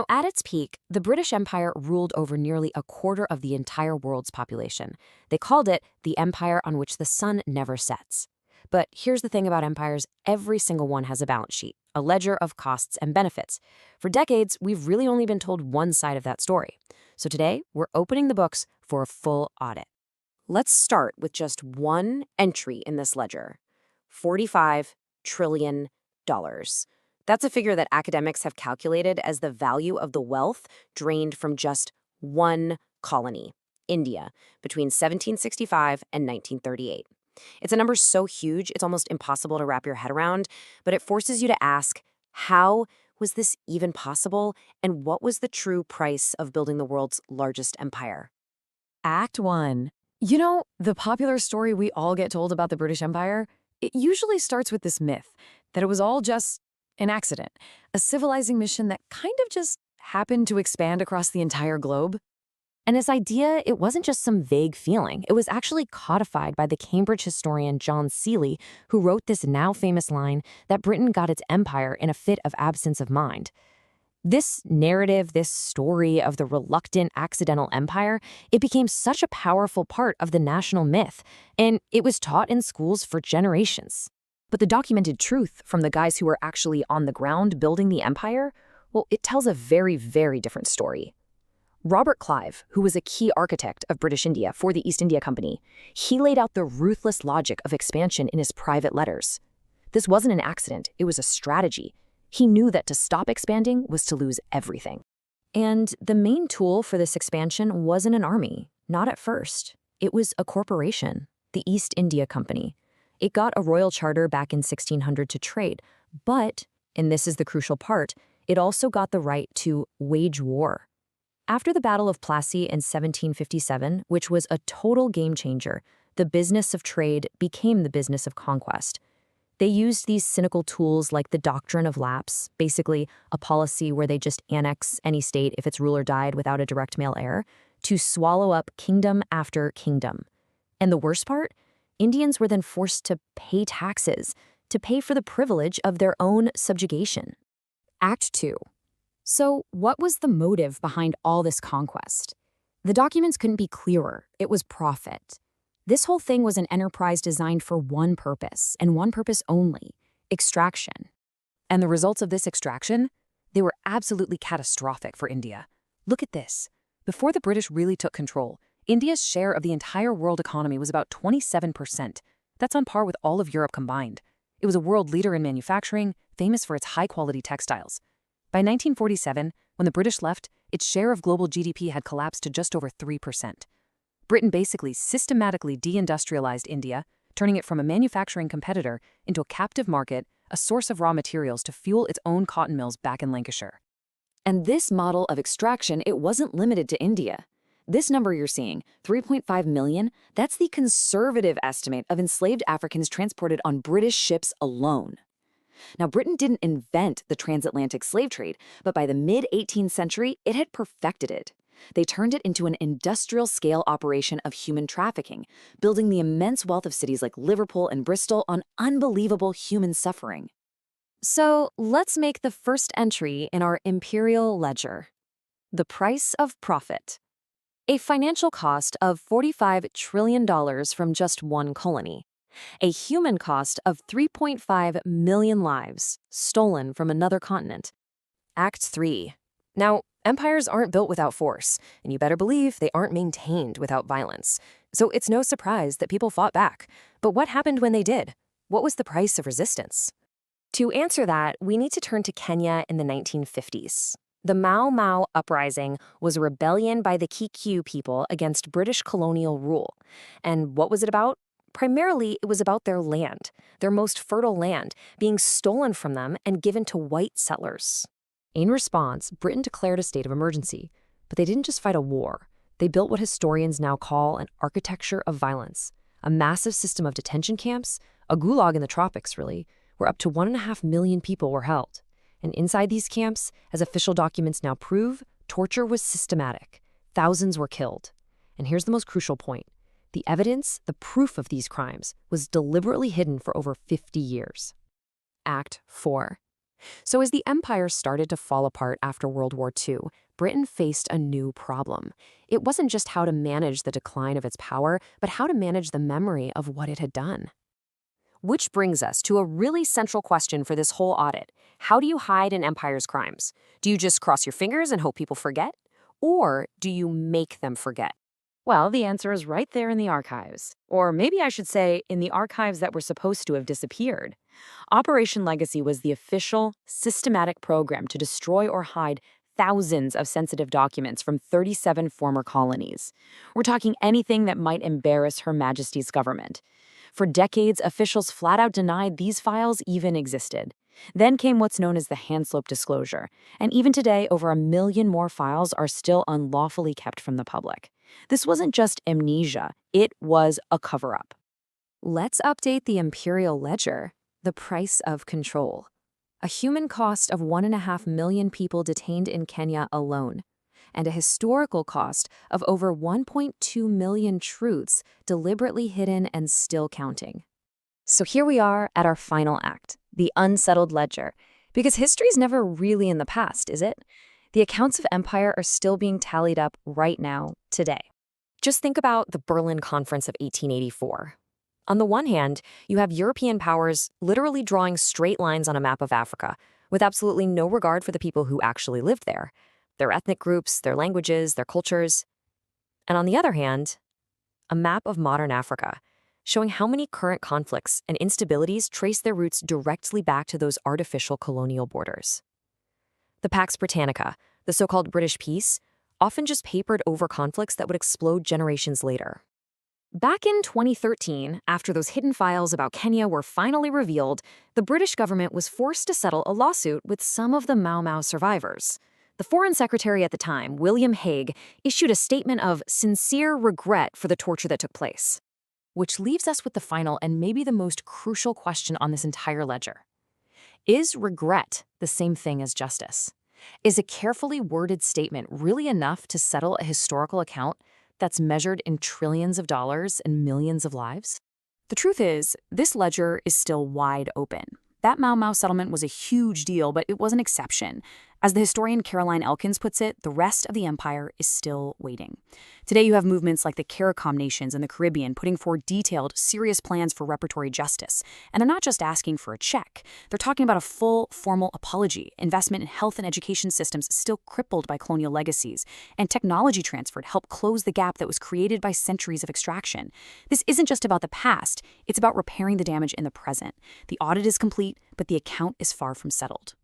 At its peak, the British Empire ruled over nearly a quarter of the entire world's population. They called it the empire on which the sun never sets. But here's the thing about empires, every single one has a balance sheet, a ledger of costs and benefits. For decades, we've really only been told one side of that story. So today, we're opening the books for a full audit. Let's start with just one entry in this ledger, $45 trillion. That's a figure that academics have calculated as the value of the wealth drained from just one colony, India, between 1765 and 1938. It's a number so huge, it's almost impossible to wrap your head around, but it forces you to ask, how was this even possible, and what was the true price of building the world's largest empire? Act 1. The popular story we all get told about the British Empire, it usually starts with this myth that it was all just an accident, a civilizing mission that kind of just happened to expand across the entire globe. And this idea, it wasn't just some vague feeling. It was actually codified by the Cambridge historian John Seeley, who wrote this now famous line that Britain got its empire in a fit of absence of mind. This narrative, this story of the reluctant, accidental empire, it became such a powerful part of the national myth, and it was taught in schools for generations. But the documented truth from the guys who were actually on the ground building the empire, well, it tells a very, very different story. Robert Clive, who was a key architect of British India for the East India Company, he laid out the ruthless logic of expansion in his private letters. This wasn't an accident, it was a strategy. He knew that to stop expanding was to lose everything. And the main tool for this expansion wasn't an army, not at first. It was a corporation, the East India Company. It got a royal charter back in 1600 to trade, but, and this is the crucial part, it also got the right to wage war. After the Battle of Plassey in 1757, which was a total game changer, the business of trade became the business of conquest. They used these cynical tools like the doctrine of lapse, basically a policy where they just annex any state if its ruler died without a direct male heir, to swallow up kingdom after kingdom. And the worst part? Indians were then forced to pay taxes, to pay for the privilege of their own subjugation. Act 2. So, what was the motive behind all this conquest? The documents couldn't be clearer. It was profit. This whole thing was an enterprise designed for one purpose, and one purpose only: extraction. And the results of this extraction? They were absolutely catastrophic for India. Look at this. Before the British really took control, India's share of the entire world economy was about 27%. That's on par with all of Europe combined. It was a world leader in manufacturing, famous for its high-quality textiles. By 1947, when the British left, its share of global GDP had collapsed to just over 3%. Britain basically systematically deindustrialized India, turning it from a manufacturing competitor into a captive market, a source of raw materials to fuel its own cotton mills back in Lancashire. And this model of extraction, it wasn't limited to India. This number you're seeing, 3.5 million, that's the conservative estimate of enslaved Africans transported on British ships alone. Now, Britain didn't invent the transatlantic slave trade, but by the mid-18th century, it had perfected it. They turned it into an industrial-scale operation of human trafficking, building the immense wealth of cities like Liverpool and Bristol on unbelievable human suffering. So let's make the first entry in our imperial ledger. The price of profit. A financial cost of $45 trillion from just one colony. A human cost of 3.5 million lives stolen from another continent. Act 3. Now, empires aren't built without force, and you better believe they aren't maintained without violence. So it's no surprise that people fought back. But what happened when they did? What was the price of resistance? To answer that, we need to turn to Kenya in the 1950s. The Mau Mau Uprising was a rebellion by the Kikuyu people against British colonial rule. And what was it about? Primarily, it was about their land, their most fertile land, being stolen from them and given to white settlers. In response, Britain declared a state of emergency. But they didn't just fight a war. They built what historians now call an architecture of violence, a massive system of detention camps, a gulag in the tropics, really, where up to 1.5 million people were held. And inside these camps, as official documents now prove, torture was systematic. Thousands were killed. And here's the most crucial point. The evidence, the proof of these crimes, was deliberately hidden for over 50 years. Act 4. So as the empire started to fall apart after World War II, Britain faced a new problem. It wasn't just how to manage the decline of its power, but how to manage the memory of what it had done. Which brings us to a really central question for this whole audit. How do you hide an empire's crimes? Do you just cross your fingers and hope people forget? Or do you make them forget? Well, the answer is right there in the archives. Or maybe I should say, in the archives that were supposed to have disappeared. Operation Legacy was the official, systematic program to destroy or hide thousands of sensitive documents from 37 former colonies. We're talking anything that might embarrass Her Majesty's government. For decades, officials flat out denied these files even existed. Then came what's known as the Hanslope Disclosure, and even today, over 1 million more files are still unlawfully kept from the public. This wasn't just amnesia, it was a cover-up. Let's update the imperial ledger, the price of control. A human cost of 1.5 million people detained in Kenya alone, and a historical cost of over 1.2 million truths deliberately hidden and still counting. So here we are at our final act, the unsettled ledger. Because history's never really in the past, is it? The accounts of empire are still being tallied up right now, today. Just think about the Berlin Conference of 1884. On the one hand, you have European powers literally drawing straight lines on a map of Africa, with absolutely no regard for the people who actually lived there, their ethnic groups, their languages, their cultures. And on the other hand, a map of modern Africa, showing how many current conflicts and instabilities trace their roots directly back to those artificial colonial borders. The Pax Britannica, the so-called British peace, often just papered over conflicts that would explode generations later. Back in 2013, after those hidden files about Kenya were finally revealed, the British government was forced to settle a lawsuit with some of the Mau Mau survivors. The Foreign Secretary at the time, William Hague, issued a statement of sincere regret for the torture that took place. Which leaves us with the final and maybe the most crucial question on this entire ledger. Is regret the same thing as justice? Is a carefully worded statement really enough to settle a historical account that's measured in trillions of dollars and millions of lives? The truth is, this ledger is still wide open. That Mau Mau settlement was a huge deal, but it was an exception. As the historian Caroline Elkins puts it, the rest of the empire is still waiting. Today you have movements like the CARICOM nations in the Caribbean putting forward detailed, serious plans for reparatory justice. And they're not just asking for a check. They're talking about a full, formal apology, investment in health and education systems still crippled by colonial legacies, and technology transfer to help close the gap that was created by centuries of extraction. This isn't just about the past, it's about repairing the damage in the present. The audit is complete, but the account is far from settled.